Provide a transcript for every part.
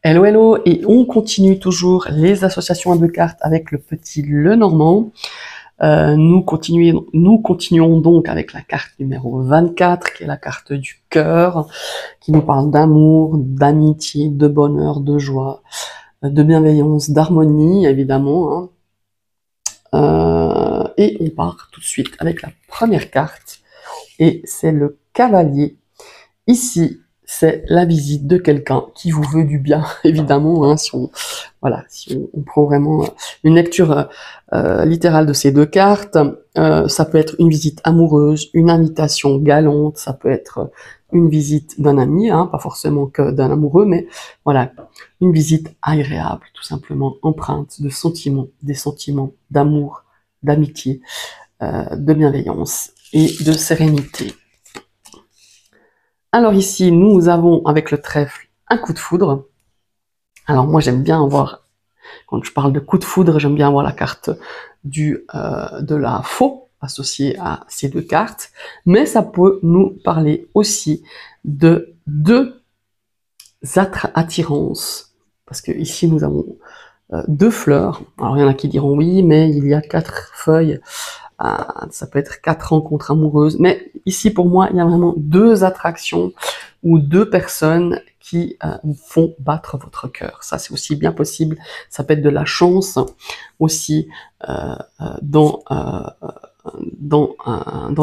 Hello, hello, et on continue toujours les associations à deux cartes avec le petit Lenormand. Nous continuons donc avec la carte numéro 24, qui est la carte du cœur, qui nous parle d'amour, d'amitié, de bonheur, de joie, de bienveillance, d'harmonie, évidemment. Et on part tout de suite avec la première carte, et c'est le cavalier. Ici, c'est la visite de quelqu'un qui vous veut du bien, évidemment, hein, si on prend vraiment une lecture littérale de ces deux cartes, ça peut être une visite amoureuse, une invitation galante, ça peut être une visite d'un ami, hein, pas forcément que d'un amoureux, mais voilà, une visite agréable, tout simplement, empreinte de sentiments, des sentiments d'amour, d'amitié, de bienveillance et de sérénité. Alors ici, nous avons avec le trèfle un coup de foudre. Alors moi j'aime bien avoir, quand je parle de coup de foudre, j'aime bien avoir la carte de la faux associée à ces deux cartes, mais ça peut nous parler aussi de deux attirances, parce que ici nous avons deux fleurs. Alors il y en a qui diront oui, mais il y a 4 feuilles. Ça peut être 4 rencontres amoureuses, mais ici pour moi il y a vraiment deux attractions ou deux personnes qui font battre votre cœur. Ça c'est aussi bien possible, ça peut être de la chance aussi dans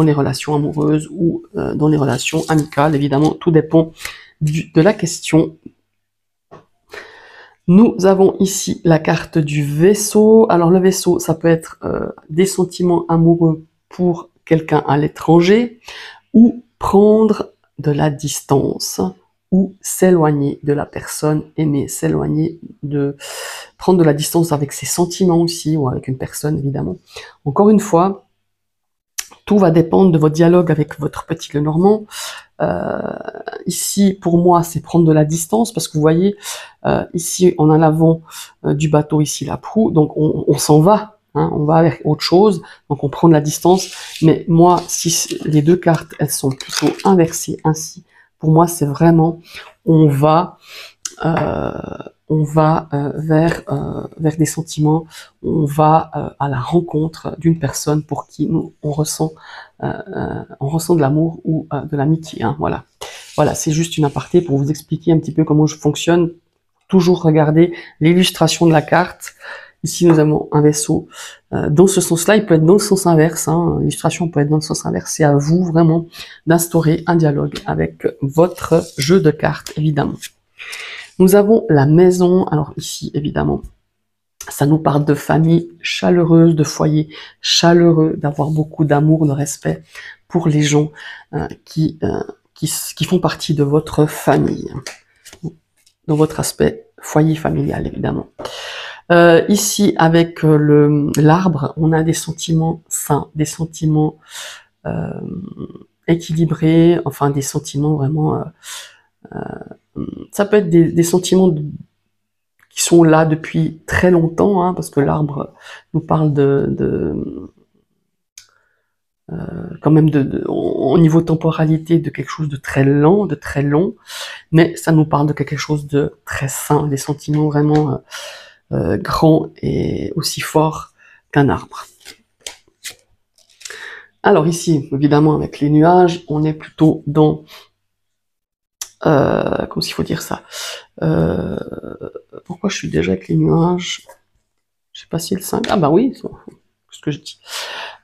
les relations amoureuses ou dans les relations amicales, évidemment tout dépend de la question. Nous avons ici la carte du vaisseau. Alors le vaisseau, ça peut être des sentiments amoureux pour quelqu'un à l'étranger, ou prendre de la distance, ou s'éloigner de la personne aimée, prendre de la distance avec ses sentiments aussi, ou avec une personne évidemment. Encore une fois, tout va dépendre de votre dialogue avec votre petit Lenormand. Ici, pour moi, c'est prendre de la distance, parce que vous voyez, ici, on a l'avant du bateau, ici la proue, donc on s'en va, hein, on va vers autre chose, donc on prend de la distance, mais moi, si les deux cartes, elles sont plutôt inversées ainsi, pour moi, c'est vraiment, on va vers des sentiments, on va à la rencontre d'une personne pour qui on ressent de l'amour ou de l'amitié. Hein, voilà, c'est juste une aparté pour vous expliquer un petit peu comment je fonctionne. Toujours regarder l'illustration de la carte. Ici, nous avons un vaisseau. Dans ce sens-là, il peut être dans le sens inverse. Hein. L'illustration peut être dans le sens inverse. C'est à vous vraiment d'instaurer un dialogue avec votre jeu de cartes, évidemment. Nous avons la maison. Alors ici, évidemment, ça nous parle de famille chaleureuse, de foyer chaleureux, d'avoir beaucoup d'amour, de respect pour les gens qui font partie de votre famille, dans votre aspect foyer familial, évidemment. Ici, avec l'arbre, on a des sentiments sains, des sentiments équilibrés, enfin des sentiments vraiment... ça peut être des sentiments qui sont là depuis très longtemps, hein, parce que l'arbre nous parle quand même au niveau temporalité de quelque chose de très lent, de très long, mais ça nous parle de quelque chose de très sain, des sentiments vraiment grands et aussi forts qu'un arbre. Alors ici, évidemment, avec les nuages, on est plutôt dans... comment il faut dire ça, pourquoi je suis déjà avec les nuages? Je sais pas si le 5... Ah bah oui, c'est ce que je dis.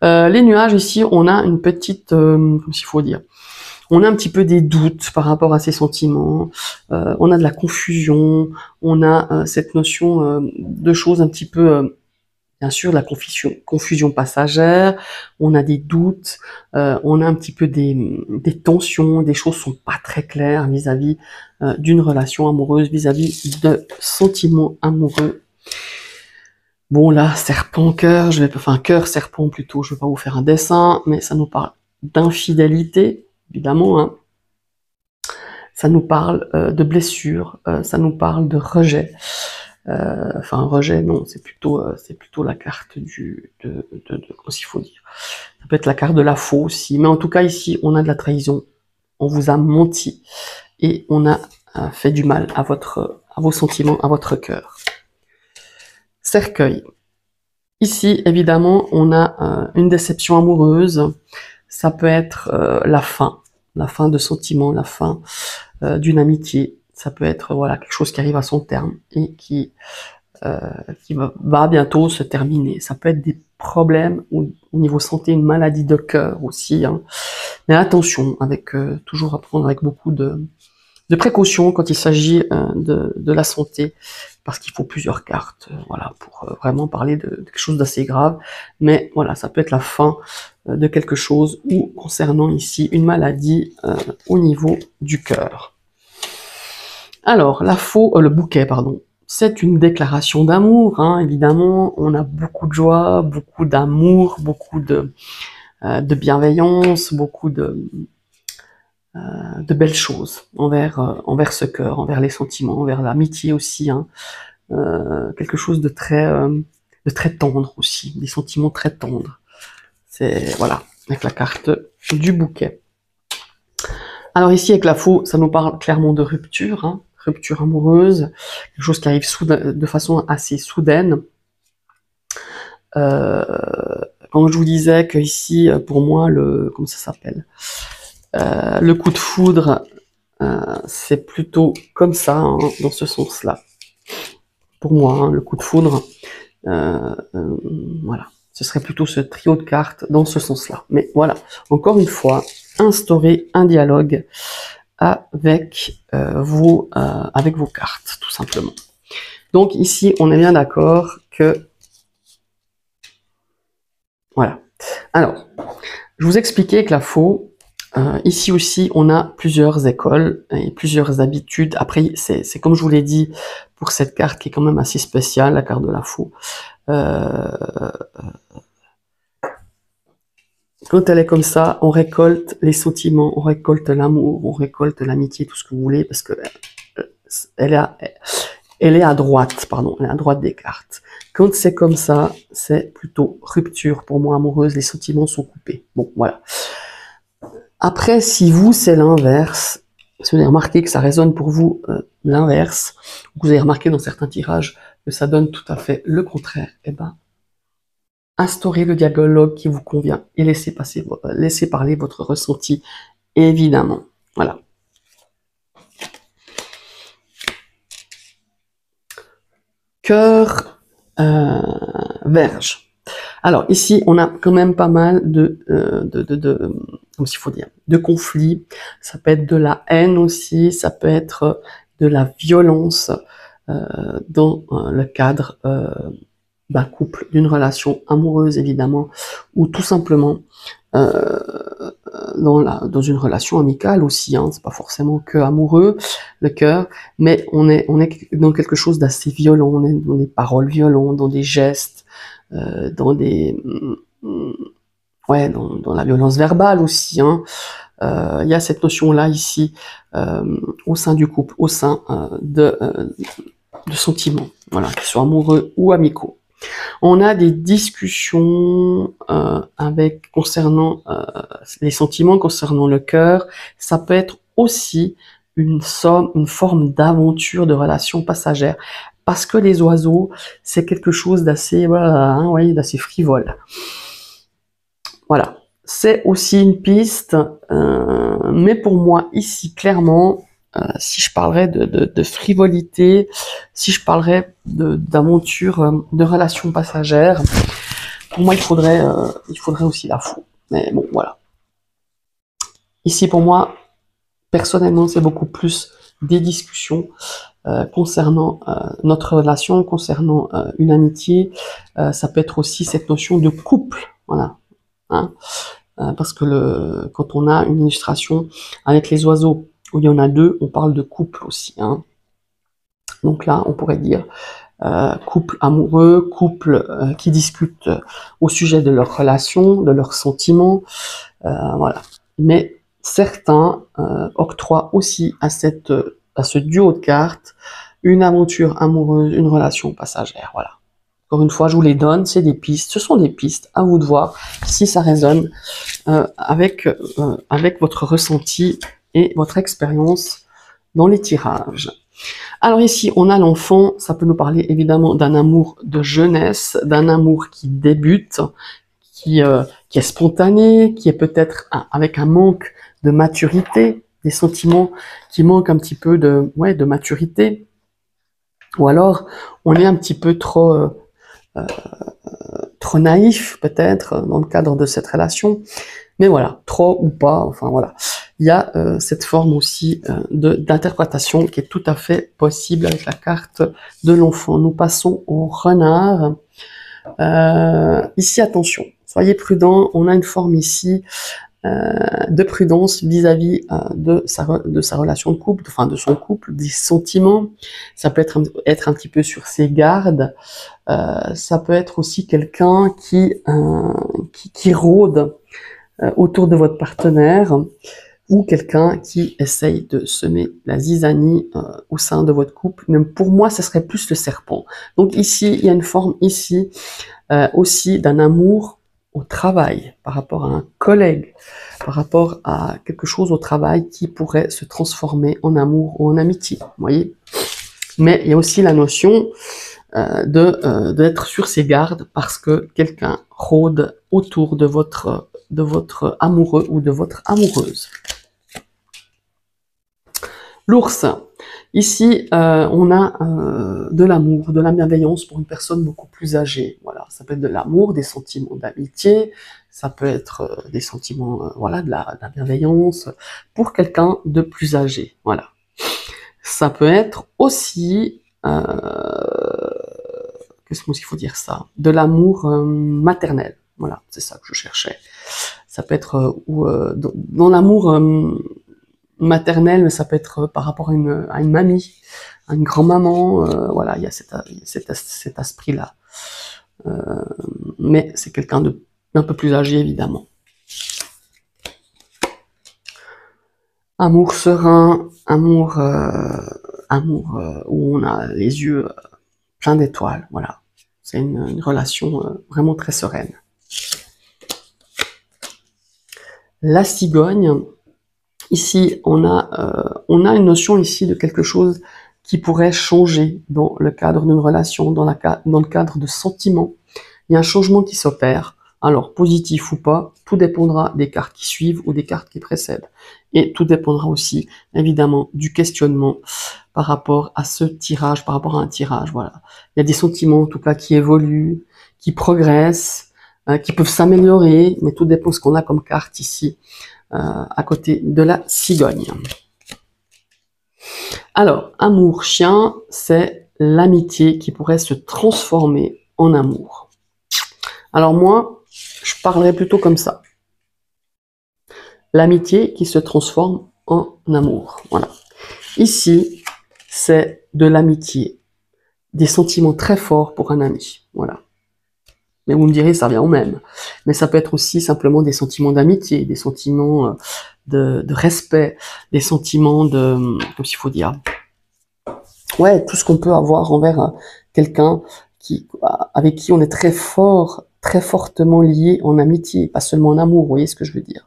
Les nuages, ici, on a une petite... comment il faut dire, on a un petit peu des doutes par rapport à ces sentiments, on a de la confusion, on a cette notion de choses un petit peu... bien sûr, de la confusion passagère, on a des doutes, on a un petit peu des tensions, des choses sont pas très claires vis-à-vis d'une relation amoureuse, vis-à-vis de sentiments amoureux. Bon là, serpent, cœur, cœur, serpent plutôt, je vais pas vous faire un dessin, mais ça nous parle d'infidélité, évidemment, hein. Ça nous parle de blessures, ça nous parle de rejet. Rejet, non, c'est plutôt la carte comment il faut dire. Ça peut être la carte de la faux aussi, mais en tout cas ici, on a de la trahison. On vous a menti et on a fait du mal à vos sentiments, à votre cœur. Cercueil. Ici, évidemment, on a une déception amoureuse. Ça peut être la fin de sentiments, la fin d'une amitié. Ça peut être voilà quelque chose qui arrive à son terme et qui va bientôt se terminer. Ça peut être des problèmes au niveau santé, une maladie de cœur aussi. Hein. Mais attention, avec toujours à prendre avec beaucoup de précautions quand il s'agit de la santé, parce qu'il faut plusieurs cartes, voilà, pour vraiment parler de quelque chose d'assez grave. Mais voilà, ça peut être la fin de quelque chose ou concernant ici une maladie au niveau du cœur. Alors, le bouquet, pardon. C'est une déclaration d'amour, hein, évidemment. On a beaucoup de joie, beaucoup d'amour, beaucoup de bienveillance, beaucoup de belles choses envers ce cœur, envers les sentiments, envers l'amitié aussi. Hein. Quelque chose de très tendre aussi, des sentiments très tendres. C'est voilà, avec la carte du bouquet. Alors ici avec la faux, ça nous parle clairement de rupture, hein, rupture amoureuse, quelque chose qui arrive de façon assez soudaine. Quand je vous disais que ici, pour moi, comment ça s'appelle, le coup de foudre, c'est plutôt comme ça, hein, dans ce sens-là. Pour moi, hein, le coup de foudre, voilà, ce serait plutôt ce trio de cartes dans ce sens-là. Mais voilà, encore une fois, instaurer un dialogue avec vos cartes, tout simplement. Donc ici, on est bien d'accord que voilà. Alors, je vous expliquais que la faux, ici aussi, on a plusieurs écoles et plusieurs habitudes. Après, c'est comme je vous l'ai dit, pour cette carte qui est quand même assez spéciale, la carte de la faux. Quand elle est comme ça, on récolte les sentiments, on récolte l'amour, on récolte l'amitié, tout ce que vous voulez, parce que elle est à droite, pardon, elle est à droite des cartes. Quand c'est comme ça, c'est plutôt rupture pour moi amoureuse, les sentiments sont coupés. Bon, voilà. Après, si vous, c'est l'inverse, si vous avez remarqué que ça résonne pour vous l'inverse, ou que vous avez remarqué dans certains tirages que ça donne tout à fait le contraire, eh ben, instaurez le dialogue qui vous convient et laissez parler votre ressenti, évidemment. Voilà. Cœur, Verge. Alors ici, on a quand même pas mal comment il faut dire, de conflits. Ça peut être de la haine aussi, ça peut être de la violence dans le cadre d'un couple, d'une relation amoureuse évidemment, ou tout simplement dans une relation amicale aussi. Hein, c'est pas forcément que amoureux, le cœur, mais on est dans quelque chose d'assez violent. On est dans des paroles violentes, dans des gestes, dans des dans la violence verbale aussi. Hein. Il y a cette notion-là ici au sein du couple, au sein de sentiments, voilà, qu'ils soient amoureux ou amicaux. On a des discussions concernant les sentiments, concernant le cœur. Ça peut être aussi une forme d'aventure, de relation passagère, parce que les oiseaux, c'est quelque chose d'assez d'assez frivole. Voilà, c'est aussi une piste, mais pour moi ici clairement, si je parlerais de frivolité, si je parlerais d'aventure, de relations passagères, pour moi il faudrait aussi la faux. Mais bon, voilà. Ici pour moi, personnellement, c'est beaucoup plus des discussions concernant notre relation, concernant une amitié. Ça peut être aussi cette notion de couple, voilà. Hein, parce que quand on a une illustration avec les oiseaux, où il y en a deux, on parle de couple aussi. Hein. Donc là, on pourrait dire couple amoureux, couple qui discute au sujet de leur relation, de leurs sentiments, voilà. Mais certains octroient aussi à ce duo de cartes une aventure amoureuse, une relation passagère, voilà. Encore une fois, je vous les donne, c'est des pistes, ce sont des pistes, à vous de voir si ça résonne avec votre ressenti et votre expérience dans les tirages. Alors ici, on a l'enfant, ça peut nous parler évidemment d'un amour de jeunesse, d'un amour qui débute, qui est spontané, qui est peut-être avec un manque de maturité, des sentiments qui manquent un petit peu de maturité, ou alors on est un petit peu trop naïf peut-être dans le cadre de cette relation, mais voilà, trop ou pas, enfin voilà. Il y a cette forme aussi d'interprétation qui est tout à fait possible avec la carte de l'enfant. Nous passons au renard. Ici, attention, soyez prudents, on a une forme ici de prudence vis-à-vis de sa relation de couple, enfin de son couple, des sentiments. Ça peut être un petit peu sur ses gardes. Ça peut être aussi quelqu'un qui rôde autour de votre partenaire, ou quelqu'un qui essaye de semer la zizanie au sein de votre couple. Même pour moi, ce serait plus le serpent. Donc ici, il y a une forme ici aussi d'un amour au travail, par rapport à un collègue, par rapport à quelque chose au travail qui pourrait se transformer en amour ou en amitié, vous voyez. Mais il y a aussi la notion d'être sur ses gardes parce que quelqu'un rôde autour de votre amoureux ou de votre amoureuse. L'ours. Ici, on a de l'amour, de la bienveillance pour une personne beaucoup plus âgée. Voilà, ça peut être de l'amour, des sentiments d'amitié, ça peut être des sentiments, voilà, de la bienveillance pour quelqu'un de plus âgé. Voilà. Ça peut être aussi, qu'est-ce qu'il faut dire ça, de l'amour maternel. Voilà, c'est ça que je cherchais. Ça peut être dans l'amour maternelle, mais ça peut être par rapport à une mamie, à une grand-maman, voilà, il y a cet esprit-là. Mais c'est quelqu'un d'un peu plus âgé, évidemment. Amour serein, amour où on a les yeux pleins d'étoiles, voilà. C'est une relation vraiment très sereine. La cigogne. Ici, on a une notion ici de quelque chose qui pourrait changer dans le cadre d'une relation, dans le cadre de sentiments. Il y a un changement qui s'opère. Alors, positif ou pas, tout dépendra des cartes qui suivent ou des cartes qui précèdent. Et tout dépendra aussi, évidemment, du questionnement par rapport à ce tirage, par rapport à un tirage, voilà. Il y a des sentiments, en tout cas, qui évoluent, qui progressent, qui peuvent s'améliorer, mais tout dépend de ce qu'on a comme carte ici. À côté de la cigogne. Alors, amour chien, c'est l'amitié qui pourrait se transformer en amour. Alors moi, je parlerais plutôt comme ça. L'amitié qui se transforme en amour. Voilà. Ici, c'est de l'amitié, des sentiments très forts pour un ami. Voilà. Mais vous me direz, ça revient au même. Mais ça peut être aussi simplement des sentiments d'amitié, des sentiments de respect, des sentiments comme s'il faut dire, ouais, tout ce qu'on peut avoir envers quelqu'un avec qui on est très fort, très fortement lié en amitié, pas seulement en amour, vous voyez ce que je veux dire.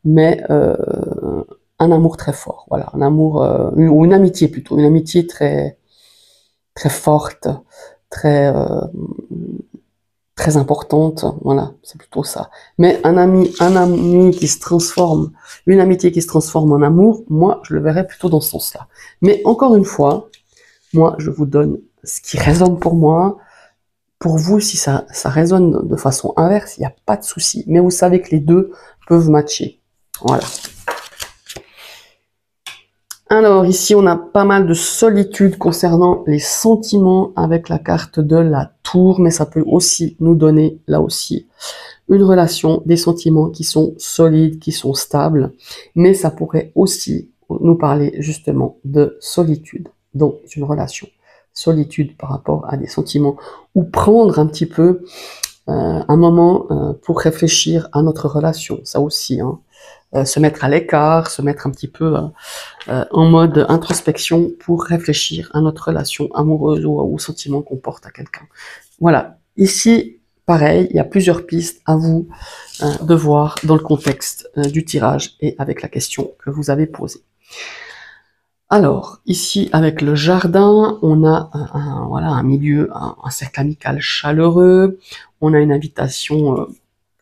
Mais un amour très fort, voilà, un amour, ou une amitié plutôt, une amitié très, très forte, très importante, voilà, c'est plutôt ça. Mais un ami qui se transforme, une amitié qui se transforme en amour, moi, je le verrais plutôt dans ce sens-là. Mais encore une fois, moi, je vous donne ce qui résonne pour moi. Pour vous, si ça résonne de façon inverse, il n'y a pas de souci. Mais vous savez que les deux peuvent matcher. Voilà. Alors ici, on a pas mal de solitude concernant les sentiments avec la carte de la tour, mais ça peut aussi nous donner, là aussi, une relation, des sentiments qui sont solides, qui sont stables, mais ça pourrait aussi nous parler justement de solitude dans une relation. Solitude par rapport à des sentiments, ou prendre un petit peu un moment pour réfléchir à notre relation, ça aussi, hein. Se mettre à l'écart, se mettre un petit peu en mode introspection pour réfléchir à notre relation amoureuse ou aux sentiments qu'on porte à quelqu'un. Voilà. Ici, pareil, il y a plusieurs pistes à vous de voir dans le contexte du tirage et avec la question que vous avez posée. Alors, ici, avec le jardin, on a voilà, un milieu, un cercle amical chaleureux. On a une invitation,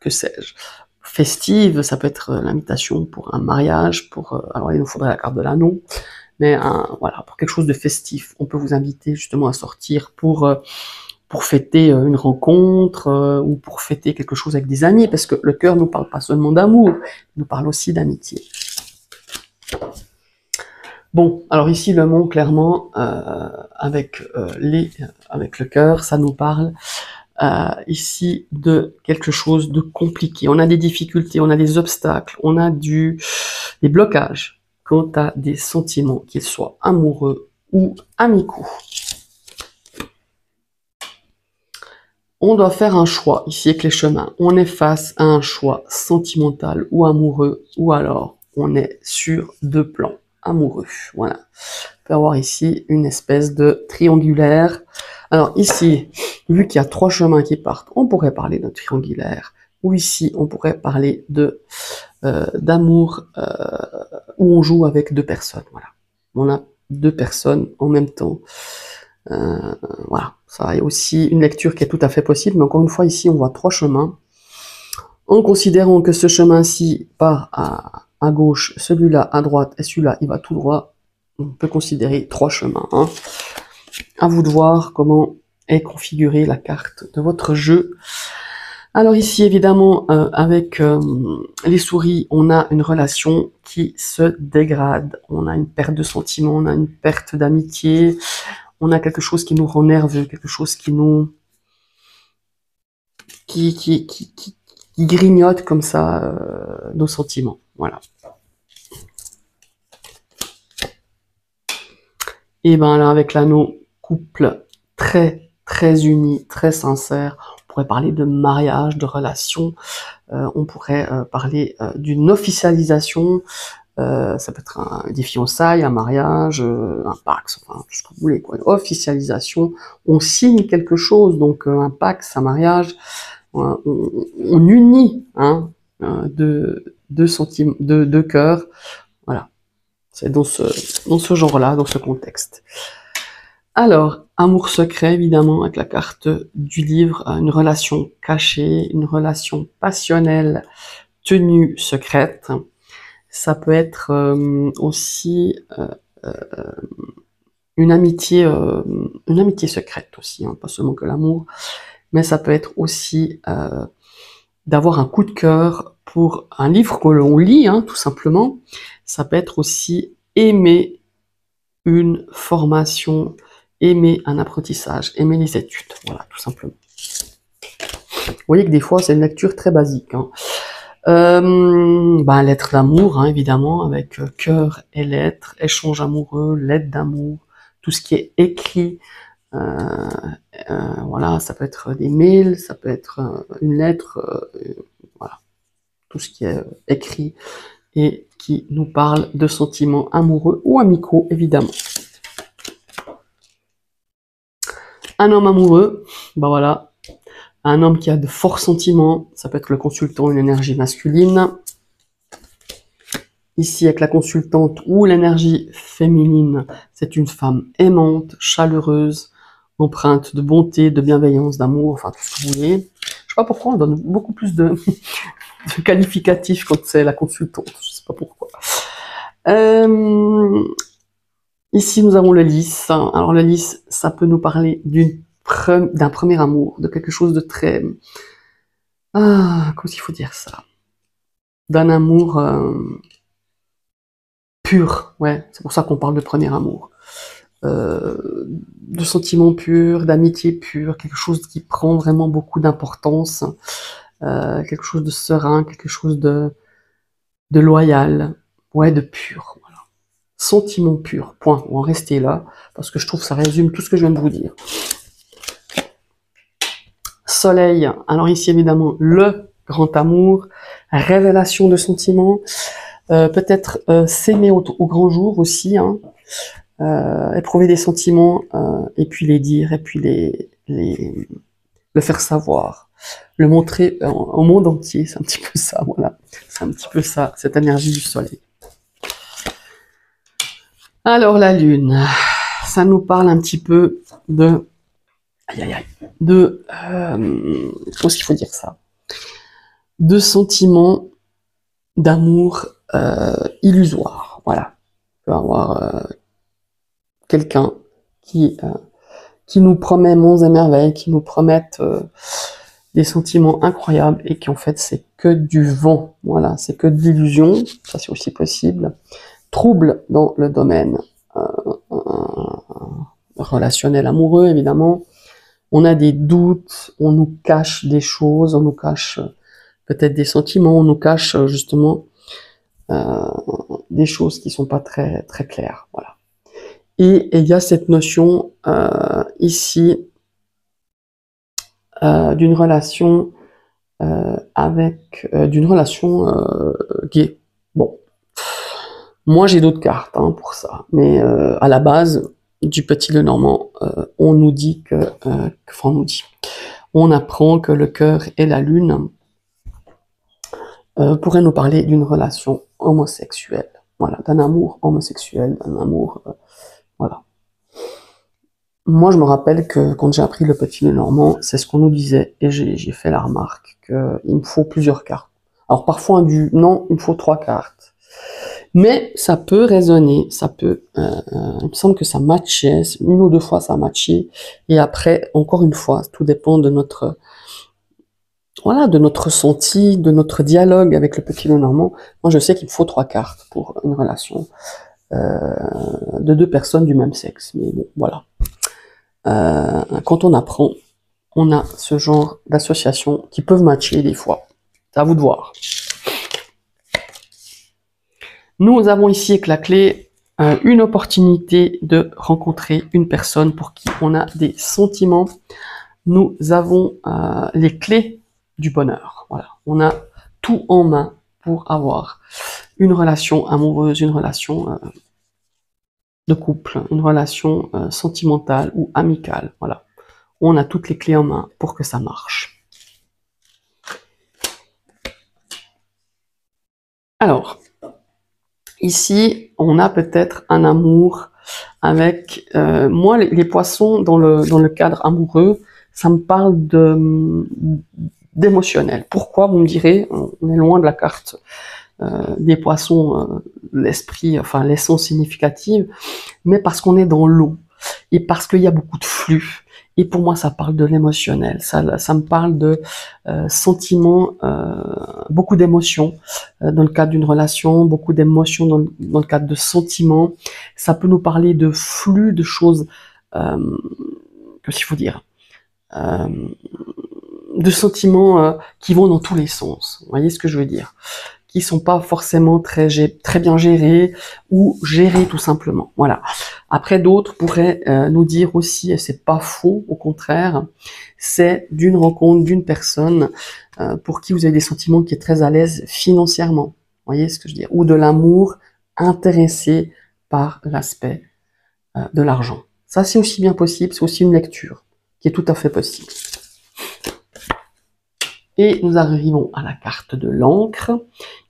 que sais-je, festive. Ça peut être l'invitation pour un mariage, alors il nous faudrait la carte de l'anneau, mais voilà, pour quelque chose de festif. On peut vous inviter justement à sortir pour fêter une rencontre ou pour fêter quelque chose avec des amis, parce que le cœur nous parle pas seulement d'amour, il nous parle aussi d'amitié. Bon, alors ici le mot clairement avec le cœur, ça nous parle ici de quelque chose de compliqué. On a des difficultés, on a des obstacles, on a des blocages quant à des sentiments, qu'ils soient amoureux ou amicaux. On doit faire un choix ici avec les chemins. On est face à un choix sentimental ou amoureux, ou alors on est sur deux plans amoureux. Voilà. On peut avoir ici une espèce de triangulaire. Alors ici, vu qu'il y a trois chemins qui partent, on pourrait parler d'un triangulaire. Ou ici, on pourrait parler d'amour où on joue avec deux personnes. Voilà. On a deux personnes en même temps. Voilà, ça est aussi une lecture qui est tout à fait possible, mais encore une fois, ici, on voit trois chemins. En considérant que ce chemin-ci part à gauche, celui-là à droite, et celui-là, il va tout droit, on peut considérer trois chemins. Hein. À vous de voir comment est configurée la carte de votre jeu. Alors ici, évidemment, avec les souris, on a une relation qui se dégrade. On a une perte de sentiments, on a une perte d'amitié, on a quelque chose qui nous rend nerveux, quelque chose qui grignote comme ça nos sentiments. Voilà. Et ben là, avec l'anneau, couple très très uni, très sincère. On pourrait parler de mariage, de relation. On pourrait parler d'une officialisation. Ça peut être des fiançailles, un mariage, un pax, enfin tout ce que vous voulez, quoi. Une officialisation. On signe quelque chose, donc un pax, un mariage. On unit deux cœurs. Voilà. C'est dans ce genre-là, dans ce contexte. Alors, amour secret, évidemment, avec la carte du livre, une relation cachée, une relation passionnelle, tenue secrète. Ça peut être aussi une amitié secrète aussi, hein, pas seulement que l'amour, mais ça peut être aussi d'avoir un coup de cœur pour un livre que l'on lit, hein, tout simplement. Ça peut être aussi aimer une formation, aimer un apprentissage, aimer les études, voilà, tout simplement. Vous voyez que des fois, c'est une lecture très basique. Hein. Lettre d'amour, hein, évidemment, avec cœur et lettre, échange amoureux, lettre d'amour, tout ce qui est écrit. Voilà, ça peut être des mails, ça peut être une lettre, voilà, tout ce qui est écrit et qui nous parle de sentiments amoureux ou amicaux, évidemment. Un homme amoureux, voilà, un homme qui a de forts sentiments, ça peut être le consultant, une énergie masculine. Ici, avec la consultante ou l'énergie féminine, c'est une femme aimante, chaleureuse, empreinte de bonté, de bienveillance, d'amour, enfin tout ce que vous voulez. Je sais pas pourquoi on donne beaucoup plus de qualificatifs quand c'est la consultante, je sais pas pourquoi. Ici, nous avons le lys. Alors le lys, ça peut nous parler d'un premier amour, de quelque chose de très... comment il faut dire ça? D'un amour pur, ouais, c'est pour ça qu'on parle de premier amour. De sentiments purs, d'amitié pure, quelque chose qui prend vraiment beaucoup d'importance, quelque chose de serein, quelque chose de loyal, ouais, de pur, voilà. Sentiment pur, point. On va en rester là, parce que je trouve que ça résume tout ce que je viens de vous dire. Soleil, alors ici évidemment le grand amour, révélation de sentiments, peut-être s'aimer au grand jour aussi, hein, éprouver des sentiments et puis les dire et puis le faire savoir, le montrer au monde entier, c'est un petit peu ça, voilà, c'est un petit peu ça, cette énergie du soleil. Alors la lune, ça nous parle un petit peu de, aïe aïe aïe, de, comment est-ce qu'il faut dire ça, de sentiments d'amour illusoire. Voilà, il peut y avoir quelqu'un qui nous promet monts et merveilles, qui nous promettent des sentiments incroyables et qui en fait c'est que du vent. Voilà, c'est que de l'illusion. Ça c'est aussi possible. Trouble dans le domaine relationnel amoureux, évidemment. On a des doutes, on nous cache des choses, on nous cache peut-être des sentiments, on nous cache justement des choses qui sont pas très très claires. Voilà. Et il y a cette notion ici d'une relation d'une relation gay. Bon, moi j'ai d'autres cartes hein, pour ça, mais à la base du Petit Lenormand, on nous dit on apprend que le cœur et la lune pourraient nous parler d'une relation homosexuelle, voilà, d'un amour homosexuel, d'un amour, voilà. Moi, je me rappelle que quand j'ai appris le Petit Lenormand, c'est ce qu'on nous disait, et j'ai fait la remarque qu'il me faut plusieurs cartes. Alors parfois non, il me faut 3 cartes. Mais ça peut résonner, ça peut, il me semble que ça matchait, 1 ou 2 fois ça a matché, et après, encore une fois, tout dépend de notre, voilà, de notre ressenti, de notre dialogue avec le Petit Lenormand. Moi, je sais qu'il me faut 3 cartes pour une relation de 2 personnes du même sexe, mais bon, voilà. Quand on apprend, on a ce genre d'associations qui peuvent matcher des fois. C'est à vous de voir. Nous avons ici avec la clé une opportunité de rencontrer une personne pour qui on a des sentiments. Nous avons les clés du bonheur. Voilà, on a tout en main pour avoir une relation amoureuse, une relation de couple, une relation sentimentale ou amicale. Voilà, on a toutes les clés en main pour que ça marche. Alors, ici, on a peut-être un amour avec... moi, les poissons, dans le cadre amoureux, ça me parle d'émotionnel. Pourquoi, vous me direz, on est loin de la carte des poissons, l'esprit, enfin l'essence significative, mais parce qu'on est dans l'eau, et parce qu'il y a beaucoup de flux. Et pour moi, ça parle de l'émotionnel, ça me parle de sentiments, beaucoup d'émotions dans le cadre d'une relation, beaucoup d'émotions dans le cadre de sentiments. Ça peut nous parler de flux, de choses, qu'est-ce qu'il faut dire, de sentiments qui vont dans tous les sens. Vous voyez ce que je veux dire? Qui sont pas forcément très bien gérés ou gérés tout simplement. Voilà. Après, d'autres pourraient nous dire aussi, et c'est pas faux, au contraire, c'est d'une rencontre d'une personne pour qui vous avez des sentiments qui est très à l'aise financièrement. Vous voyez ce que je veux dire? Ou de l'amour intéressé par l'aspect de l'argent. Ça, c'est aussi bien possible, c'est aussi une lecture qui est tout à fait possible. Et nous arrivons à la carte de l'encre,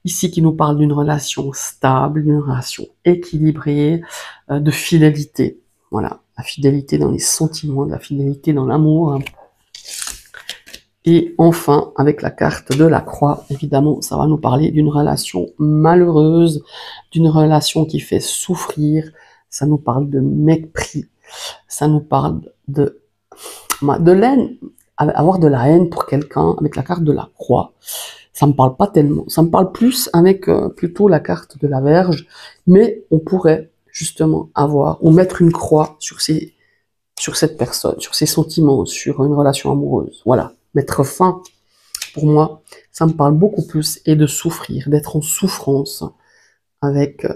ici qui nous parle d'une relation stable, d'une relation équilibrée, de fidélité. Voilà, la fidélité dans les sentiments, la fidélité dans l'amour. Et enfin, avec la carte de la croix, évidemment, ça va nous parler d'une relation malheureuse, d'une relation qui fait souffrir, ça nous parle de mépris, ça nous parle de l'aine, avoir de la haine pour quelqu'un avec la carte de la croix, ça me parle pas tellement. Ça me parle plus avec plutôt la carte de la Vierge, mais on pourrait justement avoir ou mettre une croix sur cette personne, sur ses sentiments, sur une relation amoureuse. Voilà, mettre fin. Pour moi, ça me parle beaucoup plus et de souffrir, d'être en souffrance avec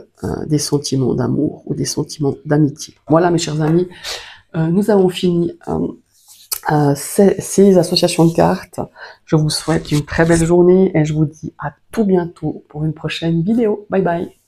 des sentiments d'amour ou des sentiments d'amitié. Voilà, mes chers amis, nous avons fini ces associations de cartes. Je vous souhaite une très belle journée et je vous dis à tout bientôt pour une prochaine vidéo. Bye bye.